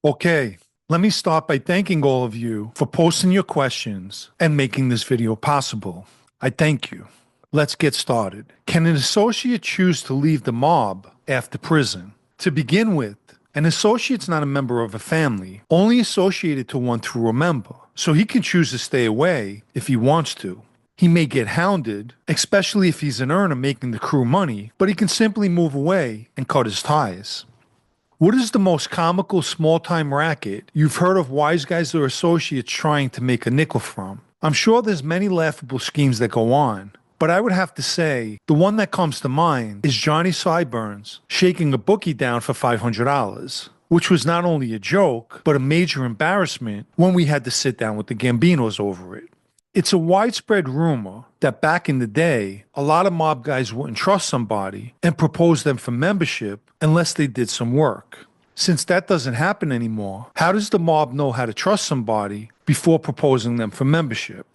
Okay, let me start by thanking all of you for posting your questions and making this video possible. I thank you. Let's get started. Can an associate choose to leave the mob after prison? To begin with, an associate's not a member of a family, only associated to one through a member, so he can choose to stay away if he wants to. He may get hounded, especially if he's an earner making the crew money, but he can simply move away and cut his ties. What is the most comical small-time racket you've heard of Wiseguys or associates trying to make a nickel from? I'm sure there's many laughable schemes that go on, but I would have to say the one that comes to mind is Johnny Sideburns shaking a bookie down for $500, which was not only a joke, but a major embarrassment when we had to sit down with the Gambinos over it. It's a widespread rumor that back in the day, a lot of mob guys wouldn't trust somebody and propose them for membership unless they did some work. Since that doesn't happen anymore, how does the mob know how to trust somebody before proposing them for membership?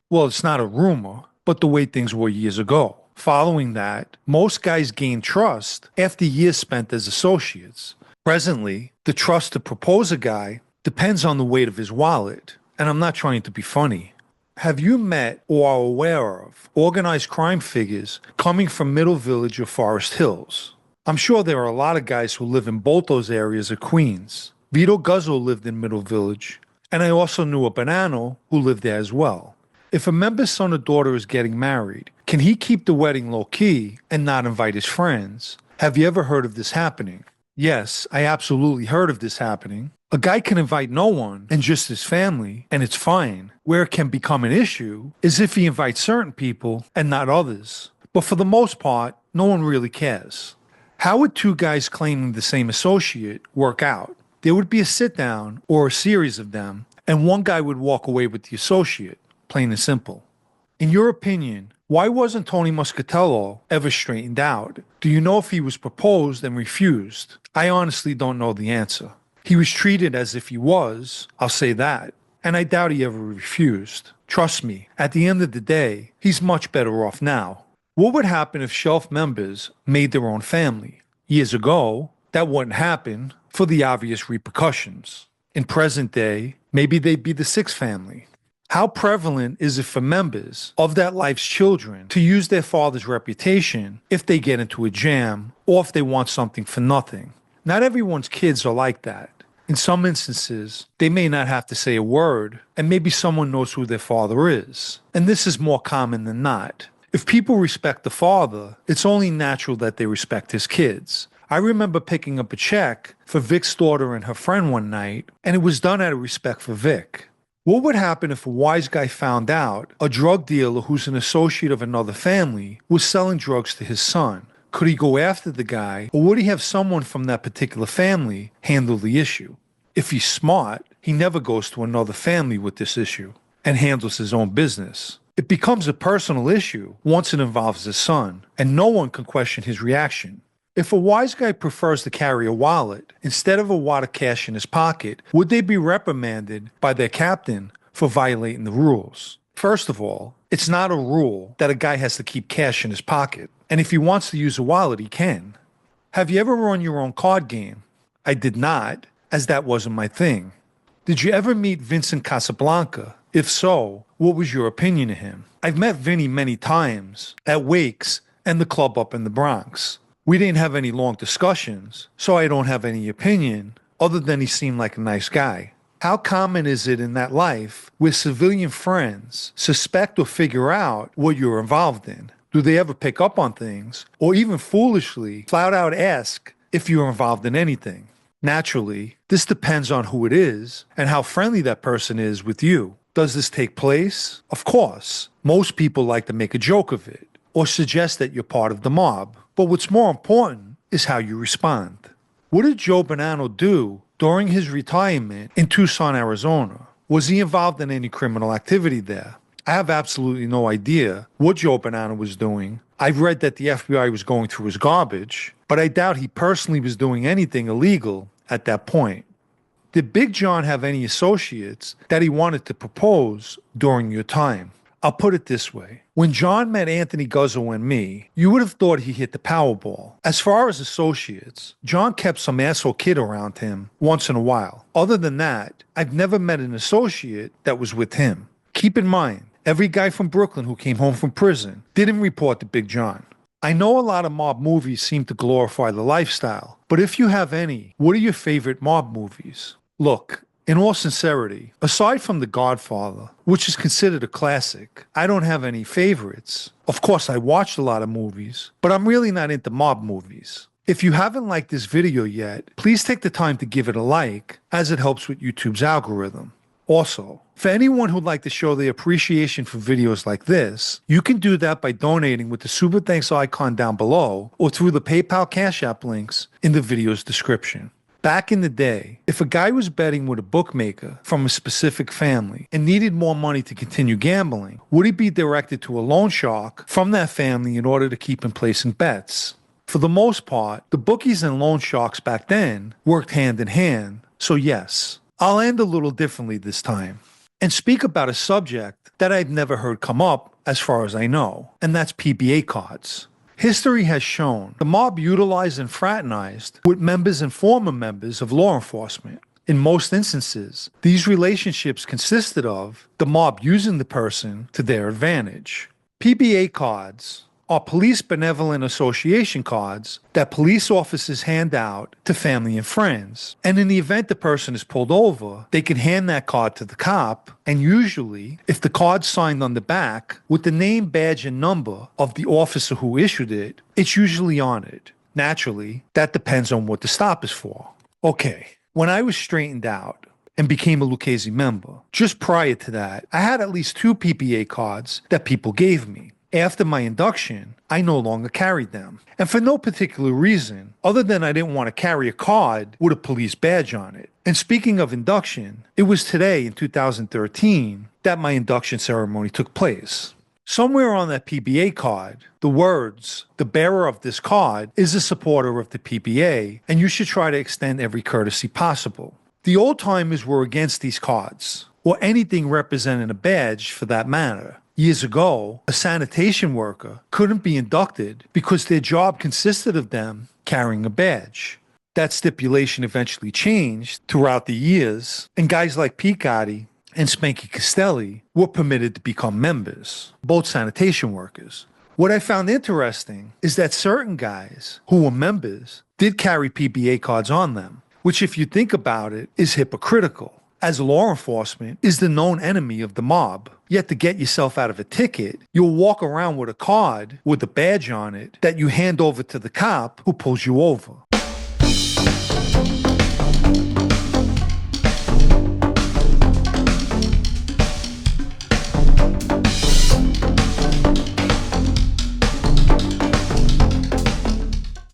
Well, it's not a rumor, but the way things were years ago. Following that, most guys gain trust after years spent as associates. Presently, the trust to propose a guy depends on the weight of his wallet, and I'm not trying to be funny. Have you met or are aware of organized crime figures coming from Middle Village or Forest Hills? I'm sure there are a lot of guys who live in both those areas of Queens. Vito Guzzo lived in Middle Village, and I also knew a Banano who lived there as well. If a member's son or daughter is getting married, can he keep the wedding low-key and not invite his friends? Have you ever heard of this happening? Yes, I absolutely heard of this happening. A guy can invite no one and just his family, and it's fine. Where it can become an issue is if he invites certain people and not others. But for the most part, no one really cares. How would two guys claiming the same associate work out? There would be a sit-down or a series of them, and one guy would walk away with the associate, plain and simple. In your opinion, why wasn't Tony Muscatello ever straightened out? Do you know if he was proposed and refused? I honestly don't know the answer. He was treated as if he was, I'll say that, and I doubt he ever refused. Trust me, at the end of the day, he's much better off now. What would happen if shelf members made their own family? Years ago, that wouldn't happen for the obvious repercussions. In present day, maybe they'd be the sixth family. How prevalent is it for members of that life's children to use their father's reputation if they get into a jam or if they want something for nothing? Not everyone's kids are like that. In some instances, they may not have to say a word, and maybe someone knows who their father is. And this is more common than not. If people respect the father, it's only natural that they respect his kids. I remember picking up a check for Vic's daughter and her friend one night, and it was done out of respect for Vic. What would happen if a wise guy found out a drug dealer who's an associate of another family was selling drugs to his son? Could he go after the guy, or would he have someone from that particular family handle the issue? If he's smart, he never goes to another family with this issue and handles his own business. It becomes a personal issue once it involves his son, and no one can question his reaction. If a wise guy prefers to carry a wallet instead of a wad of cash in his pocket, would they be reprimanded by their captain for violating the rules? First of all, it's not a rule that a guy has to keep cash in his pocket. And if he wants to use a wallet, he can. Have you ever run your own card game? I did not, as that wasn't my thing. Did you ever meet Vincent Casablanca? If so, what was your opinion of him? I've met Vinny many times at wakes and the club up in the Bronx. We didn't have any long discussions, so I don't have any opinion other than he seemed like a nice guy. How common is it in that life where civilian friends suspect or figure out what you're involved in? Do they ever pick up on things, or even foolishly, flat out ask if you're involved in anything? Naturally, this depends on who it is and how friendly that person is with you. Does this take place? Of course. Most people like to make a joke of it, or suggest that you're part of the mob. But what's more important is how you respond. What did Joe Bonanno do during his retirement in Tucson, Arizona? Was he involved in any criminal activity there? I have absolutely no idea what Joe Bonanno was doing. I've read that the FBI was going through his garbage, but I doubt he personally was doing anything illegal at that point. Did Big John have any associates that he wanted to propose during your time? I'll put it this way. When John met Anthony Guzzo and me, you would have thought he hit the Powerball. As far as associates, John kept some asshole kid around him once in a while. Other than that, I've never met an associate that was with him. Keep in mind, every guy from Brooklyn who came home from prison didn't report to Big John. I know a lot of mob movies seem to glorify the lifestyle, but if you have any, what are your favorite mob movies? Look, in all sincerity, aside from The Godfather, which is considered a classic, I don't have any favorites. Of course, I watched a lot of movies, but I'm really not into mob movies. If you haven't liked this video yet, please take the time to give it a like, as it helps with YouTube's algorithm. Also, for anyone who'd like to show their appreciation for videos like this, you can do that by donating with the Super Thanks icon down below or through the PayPal Cash App links in the video's description. Back in the day, if a guy was betting with a bookmaker from a specific family and needed more money to continue gambling, would he be directed to a loan shark from that family in order to keep him placing bets? For the most part, the bookies and loan sharks back then worked hand in hand, so yes, I'll end a little differently this time and speak about a subject that I've never heard come up as far as I know, and that's PBA cards. History has shown the mob utilized and fraternized with members and former members of law enforcement. In most instances, these relationships consisted of the mob using the person to their advantage. PBA cards are police benevolent association cards that police officers hand out to family and friends. And in the event the person is pulled over, they can hand that card to the cop, and usually, if the card's signed on the back with the name, badge, and number of the officer who issued it, it's usually honored. Naturally, that depends on what the stop is for. Okay, when I was straightened out and became a Lucchese member, just prior to that, I had at least 2 PBA cards that people gave me. After my induction, I no longer carried them, and for no particular reason other than I didn't want to carry a card with a police badge on it. And speaking of induction, it was today in 2013 that my induction ceremony took place. Somewhere on that PBA card, the words, "The bearer of this card is a supporter of the PBA, and you should try to extend every courtesy possible." The old timers were against these cards, or anything representing a badge for that matter. Years ago, a sanitation worker couldn't be inducted because their job consisted of them carrying a badge. That stipulation eventually changed throughout the years, and guys like Pete Gotti and Spanky Costelli were permitted to become members, both sanitation workers. What I found interesting is that certain guys who were members did carry PBA cards on them, which, if you think about it, is hypocritical, as law enforcement is the known enemy of the mob. Yet to get yourself out of a ticket, you'll walk around with a card with a badge on it that you hand over to the cop who pulls you over.